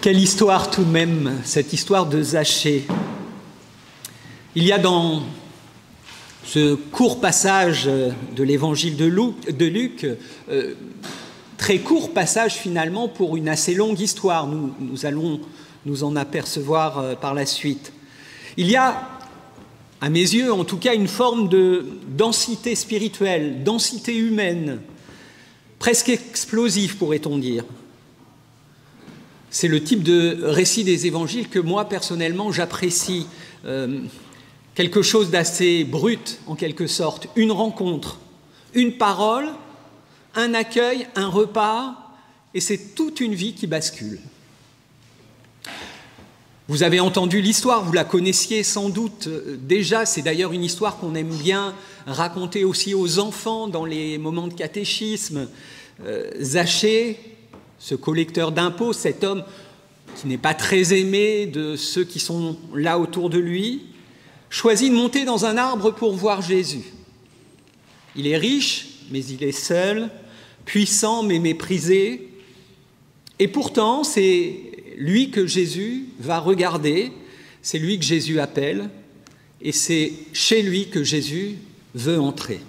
Quelle histoire tout de même, cette histoire de Zachée. Il y a dans ce court passage de l'évangile de Luc, très court passage finalement pour une assez longue histoire, nous allons nous en apercevoir par la suite. Il y a, à mes yeux en tout cas, une forme de densité spirituelle, densité humaine, presque explosive pourrait-on dire. C'est le type de récit des évangiles que moi, personnellement, j'apprécie. Quelque chose d'assez brut, en quelque sorte. Une rencontre, une parole, un accueil, un repas, et c'est toute une vie qui bascule. Vous avez entendu l'histoire, vous la connaissiez sans doute déjà. C'est d'ailleurs une histoire qu'on aime bien raconter aussi aux enfants dans les moments de catéchisme. Zachée, ce collecteur d'impôts, cet homme qui n'est pas très aimé de ceux qui sont là autour de lui, choisit de monter dans un arbre pour voir Jésus. Il est riche, mais il est seul, puissant, mais méprisé. Et pourtant, c'est lui que Jésus va regarder, c'est lui que Jésus appelle, et c'est chez lui que Jésus veut entrer.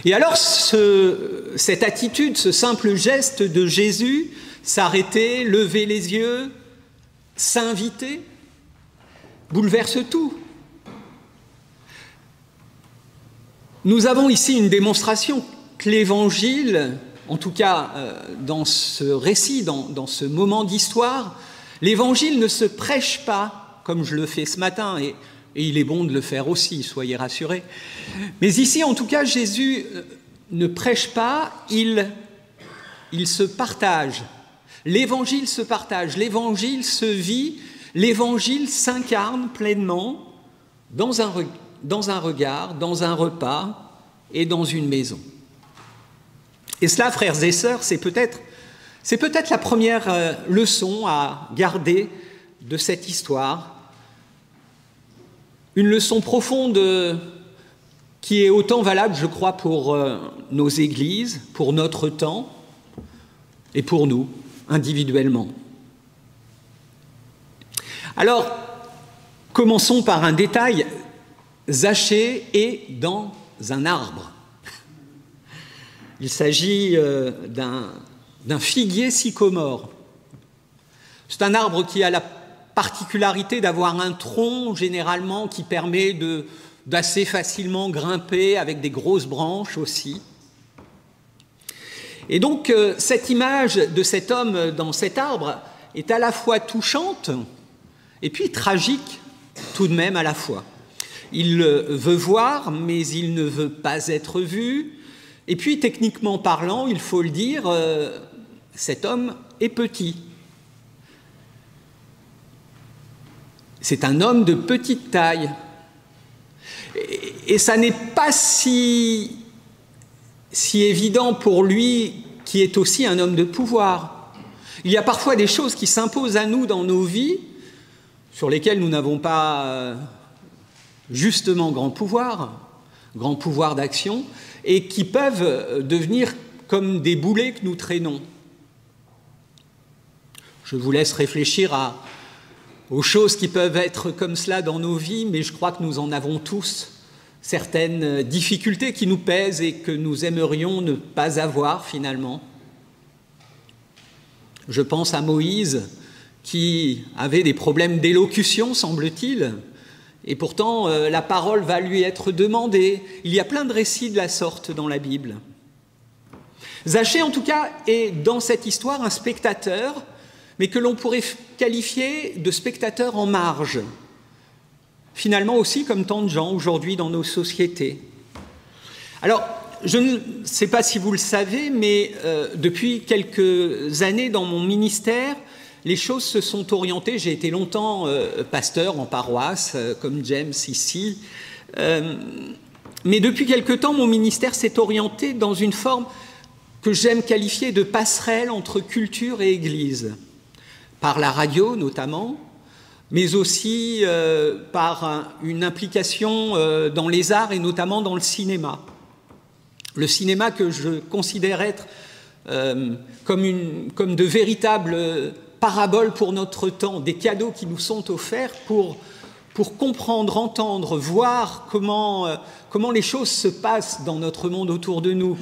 Et alors, cette attitude, ce simple geste de Jésus, s'arrêter, lever les yeux, s'inviter, bouleverse tout. Nous avons ici une démonstration que l'Évangile, en tout cas dans ce récit, dans ce moment d'histoire, l'Évangile ne se prêche pas, comme je le fais ce matin, et il est bon de le faire aussi, soyez rassurés. Mais ici, en tout cas, Jésus ne prêche pas, il se partage. L'Évangile se partage, l'Évangile se vit, l'Évangile s'incarne pleinement dans un regard, dans un repas et dans une maison. Et cela, frères et sœurs, c'est peut-être la première leçon à garder de cette histoire. Une leçon profonde qui est autant valable, je crois, pour nos églises, pour notre temps et pour nous, individuellement. Alors, commençons par un détail. Zachée est dans un arbre. Il s'agit d'un figuier sycomore. C'est un arbre qui a la particularité d'avoir un tronc généralement qui permet d'assez facilement grimper avec des grosses branches aussi. Et donc cette image de cet homme dans cet arbre est à la fois touchante et puis tragique tout de même à la fois. Il veut voir mais il ne veut pas être vu. Et puis techniquement parlant, il faut le dire, cet homme est petit. C'est un homme de petite taille. Et ça n'est pas si évident pour lui, qui est aussi un homme de pouvoir. Il y a parfois des choses qui s'imposent à nous dans nos vies, sur lesquelles nous n'avons pas justement grand pouvoir d'action, et qui peuvent devenir comme des boulets que nous traînons. Je vous laisse réfléchir aux choses qui peuvent être comme cela dans nos vies, mais je crois que nous en avons tous certaines difficultés qui nous pèsent et que nous aimerions ne pas avoir finalement. Je pense à Moïse qui avait des problèmes d'élocution, semble-t-il, et pourtant la parole va lui être demandée. Il y a plein de récits de la sorte dans la Bible. Zachée, en tout cas, est dans cette histoire un spectateur, mais que l'on pourrait qualifier de spectateur en marge. Finalement aussi comme tant de gens aujourd'hui dans nos sociétés. Alors, je ne sais pas si vous le savez, mais depuis quelques années dans mon ministère, les choses se sont orientées. J'ai été longtemps pasteur en paroisse, comme James ici. Mais depuis quelque temps, mon ministère s'est orienté dans une forme que j'aime qualifier de passerelle entre culture et Église. Par la radio notamment, mais aussi par une implication dans les arts et notamment dans le cinéma. Le cinéma que je considère être comme de véritables paraboles pour notre temps, des cadeaux qui nous sont offerts pour comprendre, entendre, voir comment les choses se passent dans notre monde autour de nous.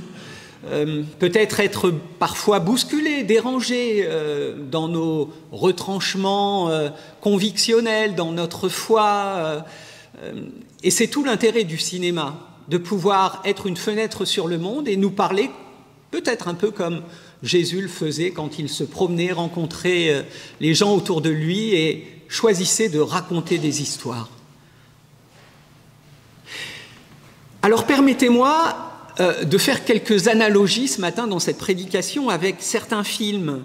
Peut-être être parfois bousculé, dérangé dans nos retranchements convictionnels, dans notre foi. Et c'est tout l'intérêt du cinéma, de pouvoir être une fenêtre sur le monde et nous parler, peut-être un peu comme Jésus le faisait quand il se promenait, rencontrait les gens autour de lui et choisissait de raconter des histoires. Alors permettez-moi de faire quelques analogies ce matin dans cette prédication avec certains films.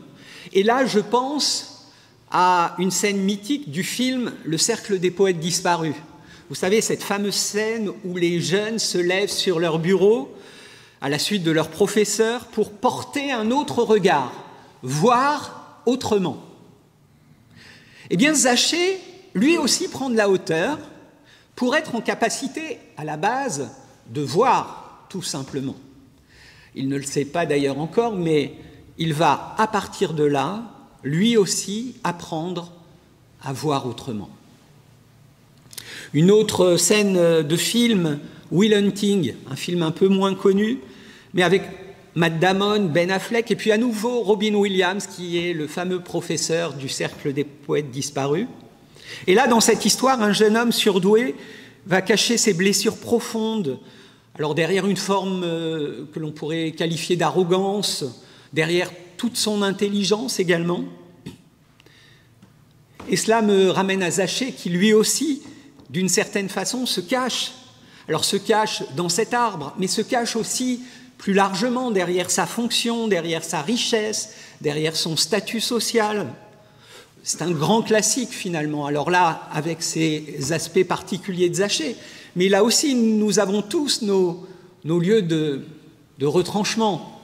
Et là, je pense à une scène mythique du film « Le cercle des poètes disparus ». Vous savez, cette fameuse scène où les jeunes se lèvent sur leur bureau à la suite de leur professeur pour porter un autre regard, voir autrement. Eh bien, Zachée, lui aussi, prend de la hauteur pour être en capacité, à la base, de voir tout simplement. Il ne le sait pas d'ailleurs encore, mais il va, à partir de là, lui aussi, apprendre à voir autrement. Une autre scène de film, Will Hunting, un film un peu moins connu, mais avec Matt Damon, Ben Affleck, et puis à nouveau Robin Williams, qui est le fameux professeur du Cercle des poètes disparus. Et là, dans cette histoire, un jeune homme surdoué va cacher ses blessures profondes, alors derrière une forme que l'on pourrait qualifier d'arrogance, derrière toute son intelligence également. Et cela me ramène à Zachée, qui lui aussi, d'une certaine façon, se cache. Alors se cache dans cet arbre, mais se cache aussi plus largement derrière sa fonction, derrière sa richesse, derrière son statut social. C'est un grand classique finalement. Alors là, avec ses aspects particuliers de Zachée, mais là aussi, nous avons tous nos lieux de retranchement,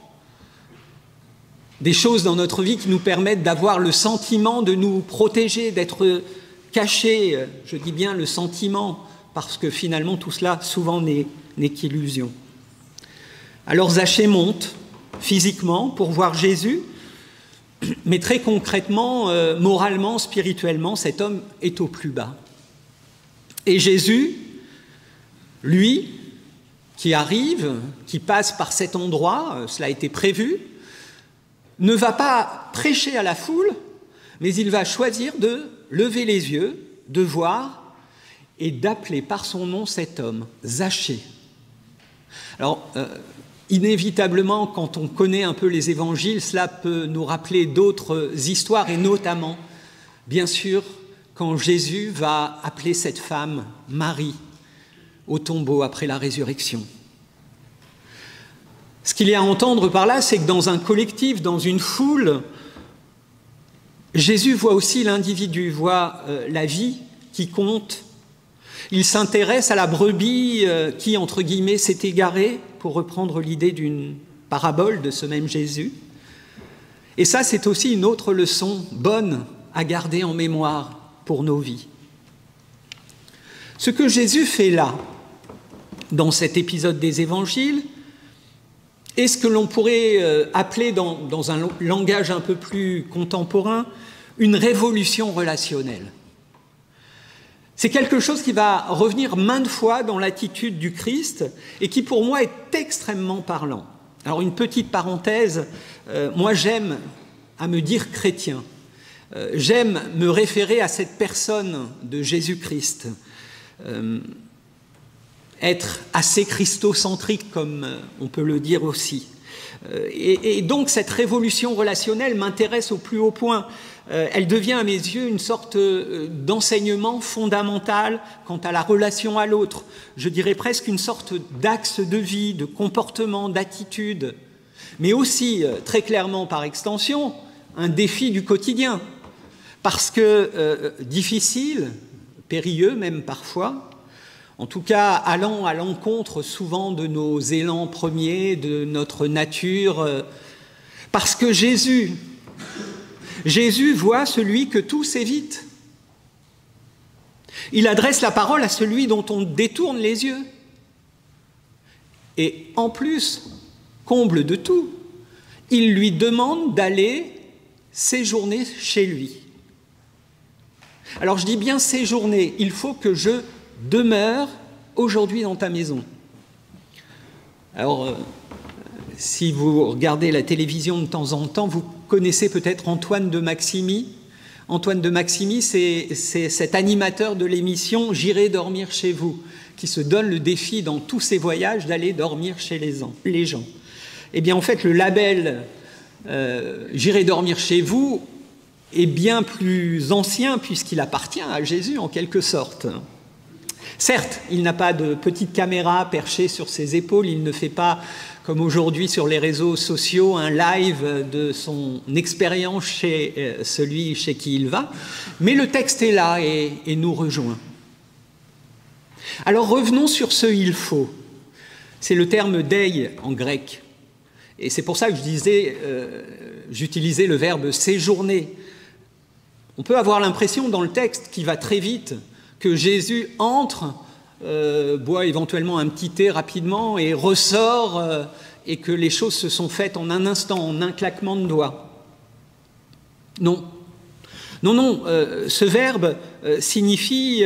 des choses dans notre vie qui nous permettent d'avoir le sentiment de nous protéger, d'être cachés. Je dis bien le sentiment, parce que finalement, tout cela, souvent, n'est qu'illusion. Alors Zachée monte physiquement pour voir Jésus, mais très concrètement, moralement, spirituellement, cet homme est au plus bas. Et Jésus, lui, qui arrive, qui passe par cet endroit, cela a été prévu, ne va pas prêcher à la foule, mais il va choisir de lever les yeux, de voir et d'appeler par son nom cet homme, Zachée. Alors, inévitablement, quand on connaît un peu les évangiles, cela peut nous rappeler d'autres histoires, et notamment, bien sûr, quand Jésus va appeler cette femme Marie au tombeau après la résurrection. Ce qu'il y a à entendre par là, c'est que dans un collectif, dans une foule, Jésus voit aussi l'individu, voit la vie qui compte. Il s'intéresse à la brebis qui, entre guillemets, s'est égarée, pour reprendre l'idée d'une parabole de ce même Jésus. Et ça, c'est aussi une autre leçon bonne à garder en mémoire pour nos vies. Ce que Jésus fait là, dans cet épisode des évangiles, est ce que l'on pourrait appeler dans un langage un peu plus contemporain, une révolution relationnelle. C'est quelque chose qui va revenir maintes fois dans l'attitude du Christ et qui pour moi est extrêmement parlant. Alors une petite parenthèse, moi j'aime à me dire chrétien. J'aime me référer à cette personne de Jésus-Christ. Être assez christocentrique, comme on peut le dire aussi. Et donc cette révolution relationnelle m'intéresse au plus haut point. Elle devient à mes yeux une sorte d'enseignement fondamental quant à la relation à l'autre. Je dirais presque une sorte d'axe de vie, de comportement, d'attitude, mais aussi, très clairement par extension, un défi du quotidien. Parce que difficile, périlleux même parfois, en tout cas allant à l'encontre souvent de nos élans premiers, de notre nature, parce que Jésus voit celui que tous évitent. Il adresse la parole à celui dont on détourne les yeux. Et en plus, comble de tout, il lui demande d'aller séjourner chez lui. Alors je dis bien séjourner, il faut que je demeure aujourd'hui dans ta maison. Alors, si vous regardez la télévision de temps en temps, vous connaissez peut-être Antoine de Maximi. Antoine de Maximi, c'est cet animateur de l'émission « J'irai dormir chez vous », qui se donne le défi dans tous ses voyages d'aller dormir chez les gens. Eh bien, en fait, le label « J'irai dormir chez vous » est bien plus ancien puisqu'il appartient à Jésus en quelque sorte. Certes, il n'a pas de petite caméra perchée sur ses épaules, il ne fait pas, comme aujourd'hui sur les réseaux sociaux, un live de son expérience chez celui chez qui il va, mais le texte est là et nous rejoint. Alors revenons sur ce « il faut ». C'est le terme « dei » en grec. Et c'est pour ça que j'utilisais le verbe « séjourner ». On peut avoir l'impression dans le texte qui va très vite que Jésus entre, boit éventuellement un petit thé rapidement et ressort et que les choses se sont faites en un instant, en un claquement de doigts. Non. Non, ce verbe signifie,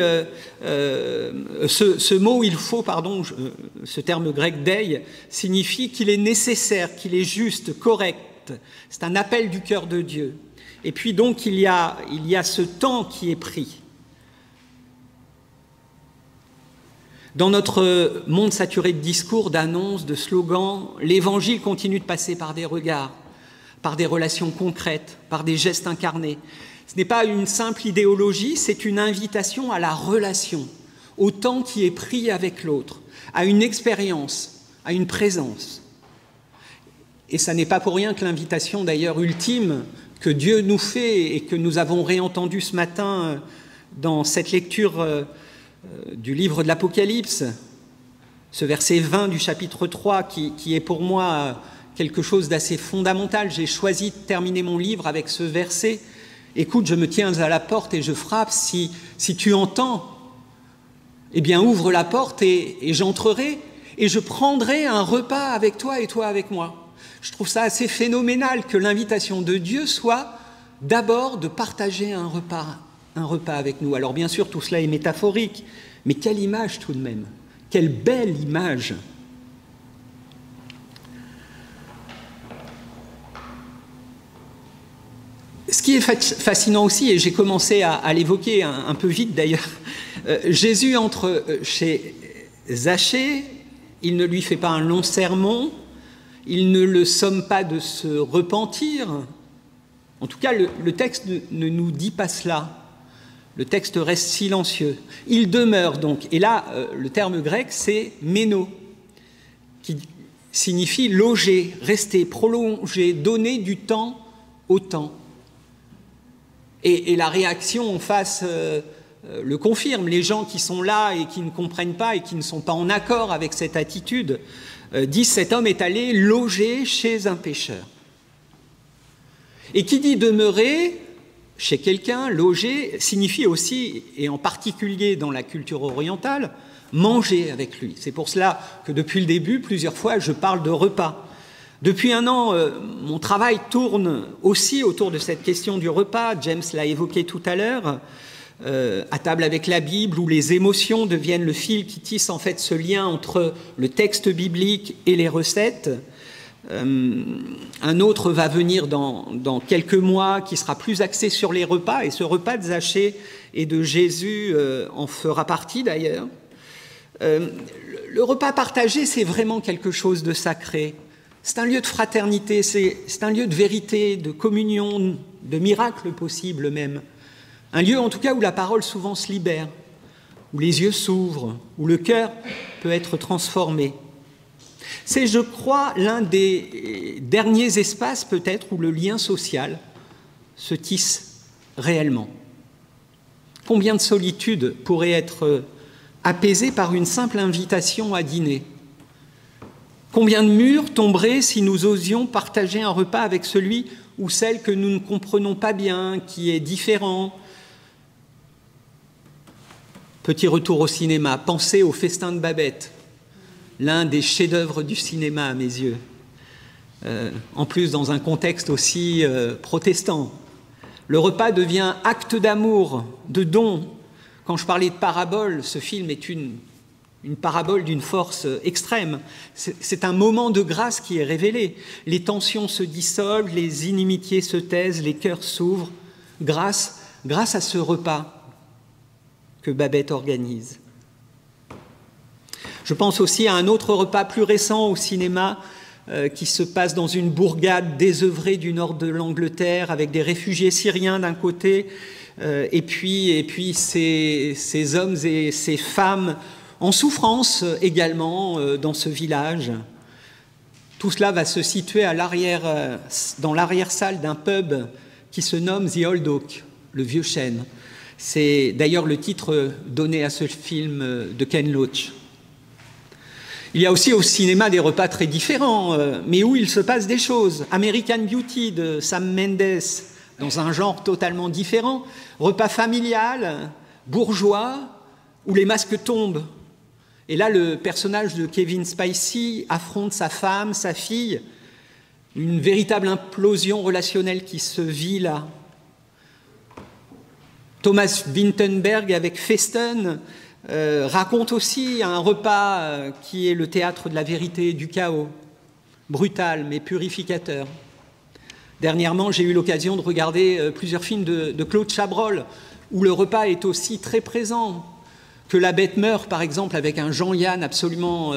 ce mot « il faut », pardon, ce terme grec « dei » signifie qu'il est nécessaire, qu'il est juste, correct. C'est un appel du cœur de Dieu. Et puis donc il y a ce temps qui est pris. Dans notre monde saturé de discours, d'annonces, de slogans, l'Évangile continue de passer par des regards, par des relations concrètes, par des gestes incarnés. Ce n'est pas une simple idéologie, c'est une invitation à la relation, au temps qui est pris avec l'autre, à une expérience, à une présence. Et ça n'est pas pour rien que l'invitation d'ailleurs ultime que Dieu nous fait et que nous avons réentendu ce matin dans cette lecture du livre de l'Apocalypse, ce verset 20 du chapitre 3 qui est pour moi quelque chose d'assez fondamental. J'ai choisi de terminer mon livre avec ce verset. Écoute, je me tiens à la porte et je frappe. Si tu entends, eh bien ouvre la porte et j'entrerai et je prendrai un repas avec toi et toi avec moi. Je trouve ça assez phénoménal que l'invitation de Dieu soit d'abord de partager un repas avec nous. Alors bien sûr, tout cela est métaphorique, mais quelle image tout de même, quelle belle image. Ce qui est fascinant aussi, et j'ai commencé à l'évoquer un peu vite d'ailleurs, Jésus entre chez Zachée, il ne lui fait pas un long sermon, il ne le somme pas de se repentir. En tout cas, le texte ne nous dit pas cela. Le texte reste silencieux. Il demeure donc. Et là, le terme grec, c'est méno, qui signifie loger, rester, prolonger, donner du temps au temps. Et la réaction en face le confirme. Les gens qui sont là et qui ne comprennent pas et qui ne sont pas en accord avec cette attitude disent « cet homme est allé loger chez un pécheur ». Et qui dit demeurer chez quelqu'un, loger, signifie aussi, et en particulier dans la culture orientale, manger avec lui. C'est pour cela que depuis le début, plusieurs fois, je parle de repas. Depuis un an, mon travail tourne aussi autour de cette question du repas. James l'a évoqué tout à l'heure, à table avec la Bible, où les émotions deviennent le fil qui tisse en fait ce lien entre le texte biblique et les recettes. Un autre va venir dans quelques mois qui sera plus axé sur les repas, et ce repas de Zachée et de Jésus en fera partie d'ailleurs. Le repas partagé, c'est vraiment quelque chose de sacré. C'est un lieu de fraternité, c'est un lieu de vérité, de communion, de miracle possible même. Un lieu en tout cas où la parole souvent se libère, où les yeux s'ouvrent, où le cœur peut être transformé. C'est, je crois, l'un des derniers espaces peut-être où le lien social se tisse réellement. Combien de solitude pourrait être apaisée par une simple invitation à dîner ? Combien de murs tomberaient si nous osions partager un repas avec celui ou celle que nous ne comprenons pas bien, qui est différent ? Petit retour au cinéma, pensez au Festin de Babette, l'un des chefs-d'œuvre du cinéma à mes yeux. en plus dans un contexte aussi protestant. Le repas devient acte d'amour, de don. Quand je parlais de parabole, ce film est une parabole d'une force extrême. C'est un moment de grâce qui est révélé. Les tensions se dissolvent, les inimitiés se taisent, les cœurs s'ouvrent, grâce à ce repas que Babette organise. Je pense aussi à un autre repas plus récent au cinéma qui se passe dans une bourgade désœuvrée du nord de l'Angleterre avec des réfugiés syriens d'un côté et puis ces hommes et ces femmes en souffrance également dans ce village. Tout cela va se situer dans l'arrière-salle d'un pub qui se nomme The Old Oak, le Vieux Chêne. C'est d'ailleurs le titre donné à ce film de Ken Loach. Il y a aussi au cinéma des repas très différents, mais où il se passe des choses. American Beauty de Sam Mendes, dans un genre totalement différent. Repas familial, bourgeois, où les masques tombent. Et là, le personnage de Kevin Spacey affronte sa femme, sa fille. Une véritable implosion relationnelle qui se vit là. Thomas Vinterberg avec Festen raconte aussi un repas qui est le théâtre de la vérité et du chaos, brutal mais purificateur. Dernièrement, j'ai eu l'occasion de regarder plusieurs films de Claude Chabrol, où le repas est aussi très présent. Que la bête meurt, par exemple, avec un Jean-Yann absolument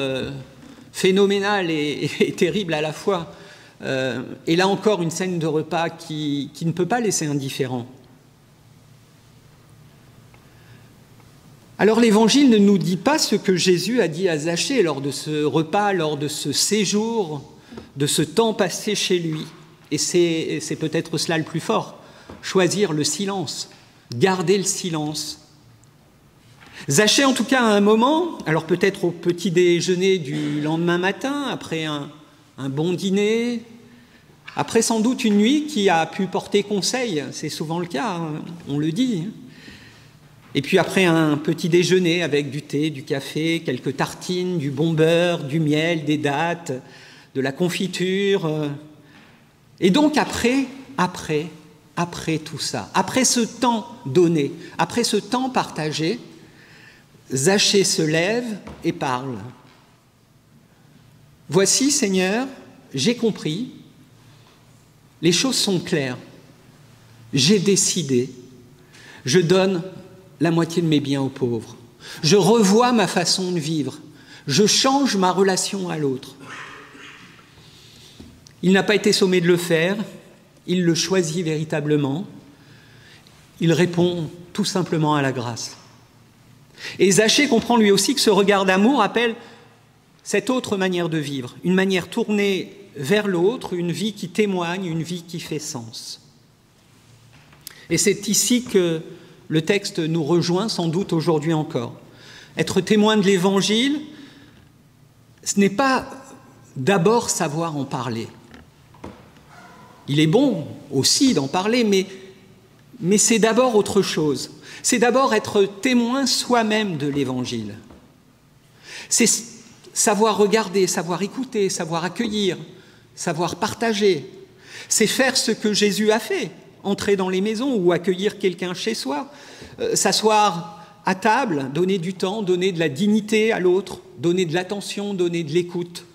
phénoménal et terrible à la fois. Et là encore, une scène de repas qui ne peut pas laisser indifférent. Alors l'Évangile ne nous dit pas ce que Jésus a dit à Zachée lors de ce repas, lors de ce séjour, de ce temps passé chez lui. Et c'est peut-être cela le plus fort, choisir le silence, garder le silence. Zachée, en tout cas, à un moment, alors peut-être au petit déjeuner du lendemain matin, après un bon dîner, après sans doute une nuit qui a pu porter conseil, c'est souvent le cas, hein, on le dit. Et puis après un petit déjeuner avec du thé, du café, quelques tartines, du bon beurre, du miel, des dattes, de la confiture. Et donc après tout ça, après ce temps donné, après ce temps partagé, Zachée se lève et parle. « Voici, Seigneur, j'ai compris, les choses sont claires, j'ai décidé, je donne la moitié de mes biens aux pauvres. Je revois ma façon de vivre. Je change ma relation à l'autre. » Il n'a pas été sommé de le faire. Il le choisit véritablement. Il répond tout simplement à la grâce. Et Zachée comprend lui aussi que ce regard d'amour appelle cette autre manière de vivre, une manière tournée vers l'autre, une vie qui témoigne, une vie qui fait sens. Et c'est ici que le texte nous rejoint sans doute aujourd'hui encore. Être témoin de l'Évangile, ce n'est pas d'abord savoir en parler. Il est bon aussi d'en parler, mais c'est d'abord autre chose. C'est d'abord être témoin soi-même de l'Évangile. C'est savoir regarder, savoir écouter, savoir accueillir, savoir partager. C'est faire ce que Jésus a fait. Entrer dans les maisons ou accueillir quelqu'un chez soi, s'asseoir à table, donner du temps, donner de la dignité à l'autre, donner de l'attention, donner de l'écoute.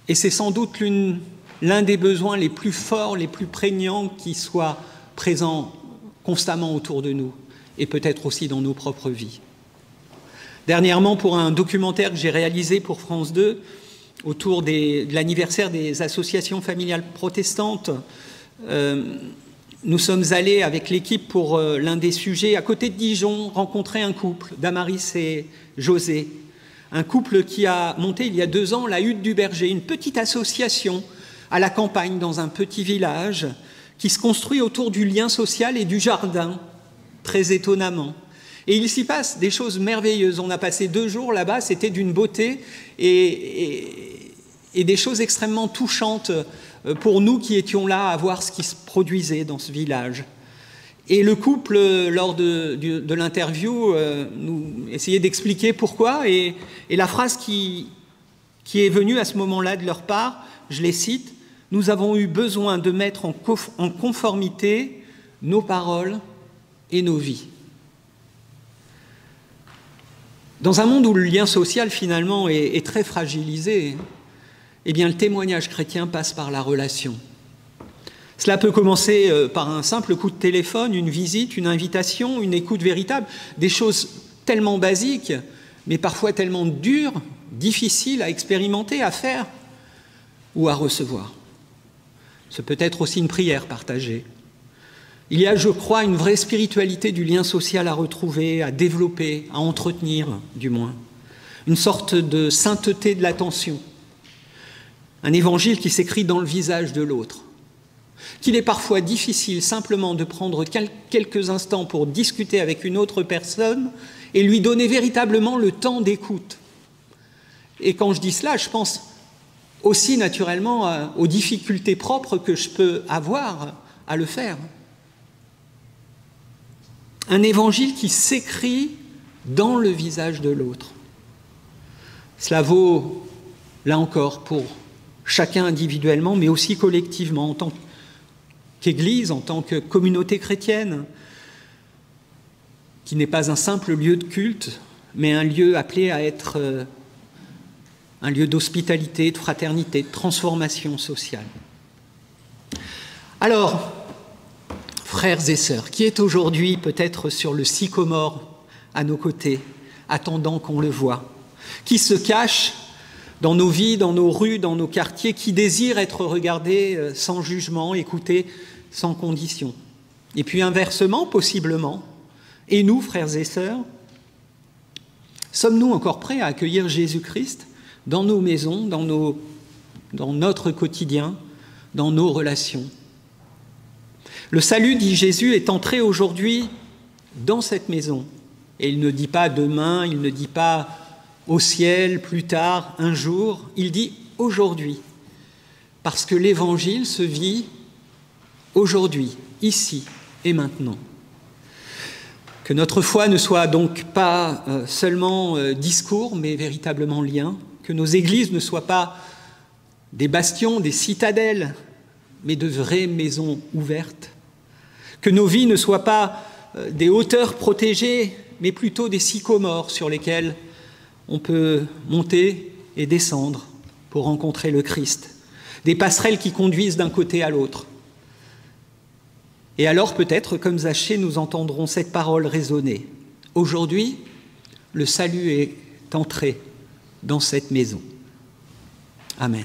Et c'est sans doute l'un des besoins les plus forts, les plus prégnants qui soient présents constamment autour de nous et peut-être aussi dans nos propres vies. Dernièrement, pour un documentaire que j'ai réalisé pour France 2 autour de l'anniversaire des associations familiales protestantes, nous sommes allés avec l'équipe pour l'un des sujets à côté de Dijon rencontrer un couple, Damaris et José, un couple qui a monté il y a 2 ans la Hutte du Berger, une petite association à la campagne dans un petit village qui se construit autour du lien social et du jardin, très étonnamment. Et il s'y passe des choses merveilleuses. On a passé 2 jours là-bas, c'était d'une beauté et des choses extrêmement touchantes pour nous qui étions là à voir ce qui se produisait dans ce village. Et le couple, lors de l'interview, nous essayait d'expliquer pourquoi. Et la phrase qui est venue à ce moment-là de leur part, je les cite, « Nous avons eu besoin de mettre en conformité nos paroles et nos vies. » Dans un monde où le lien social, finalement, est très fragilisé, eh bien, le témoignage chrétien passe par la relation. Cela peut commencer par un simple coup de téléphone, une visite, une invitation, une écoute véritable, des choses tellement basiques, mais parfois tellement dures, difficiles à expérimenter, à faire ou à recevoir. Ce peut être aussi une prière partagée. Il y a, je crois, une vraie spiritualité du lien social à retrouver, à développer, à entretenir, du moins. Une sorte de sainteté de l'attention. Un évangile qui s'écrit dans le visage de l'autre. Qu'il est parfois difficile simplement de prendre quelques instants pour discuter avec une autre personne et lui donner véritablement le temps d'écoute. Et quand je dis cela, je pense aussi naturellement aux difficultés propres que je peux avoir à le faire. Un évangile qui s'écrit dans le visage de l'autre. Cela vaut, là encore, pour chacun individuellement, mais aussi collectivement, en tant qu'Église, en tant que communauté chrétienne, qui n'est pas un simple lieu de culte, mais un lieu appelé à être un lieu d'hospitalité, de fraternité, de transformation sociale. Alors, frères et sœurs, qui est aujourd'hui peut-être sur le sycomore à nos côtés, attendant qu'on le voie, qui se cache dans nos vies, dans nos rues, dans nos quartiers, qui désire être regardé sans jugement, écouté sans condition. Et puis inversement, possiblement, et nous, frères et sœurs, sommes-nous encore prêts à accueillir Jésus-Christ dans nos maisons, dans notre quotidien, dans nos relations? Le salut, dit Jésus, est entré aujourd'hui dans cette maison. Et il ne dit pas demain, il ne dit pas au ciel, plus tard, un jour. Il dit aujourd'hui. Parce que l'Évangile se vit aujourd'hui, ici et maintenant. Que notre foi ne soit donc pas seulement discours, mais véritablement lien. Que nos églises ne soient pas des bastions, des citadelles, mais de vraies maisons ouvertes. Que nos vies ne soient pas des hauteurs protégées, mais plutôt des sycomores sur lesquels on peut monter et descendre pour rencontrer le Christ. Des passerelles qui conduisent d'un côté à l'autre. Et alors peut-être, comme Zachée, nous entendrons cette parole résonner. Aujourd'hui, le salut est entré dans cette maison. Amen.